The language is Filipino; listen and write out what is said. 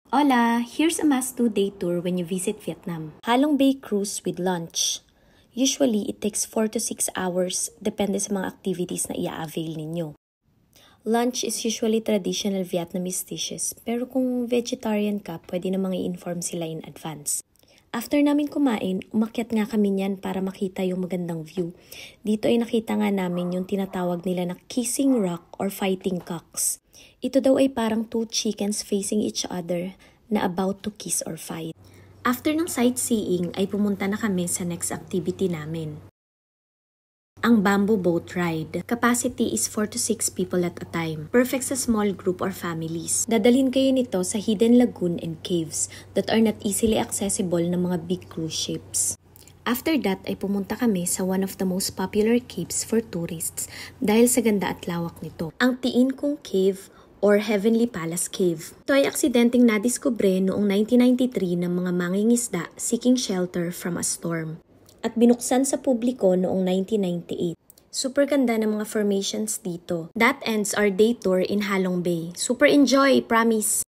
Hola! Here's a must-do day tour when you visit Vietnam. Halong Bay Cruise with lunch. Usually, it takes 4 to 6 hours depende sa mga activities na i-avail ninyo. Lunch is usually traditional Vietnamese dishes, pero kung vegetarian ka, pwede namang i-inform sila in advance. After namin kumain, umakyat nga kami niyan para makita yung magandang view. Dito ay nakita nga namin yung tinatawag nila na kissing rock or fighting cocks. Ito daw ay parang two chickens facing each other na about to kiss or fight. After ng sightseeing ay pumunta na kami sa next activity namin. Ang bamboo boat ride. Capacity is 4 to 6 people at a time. Perfect sa small group or families. Dadalhin kayo nito sa hidden lagoon and caves that are not easily accessible ng mga big cruise ships. After that ay pumunta kami sa one of the most popular caves for tourists dahil sa ganda at lawak nito. Ang Tiin Kung Cave or Heavenly Palace Cave. Ito ay aksidenteng nadiskubre noong 1993 ng mga mangingisda seeking shelter from a storm. At binuksan sa publiko noong 1998. Super ganda ng mga formations dito. That ends our day tour in Halong Bay. Super enjoy, promise!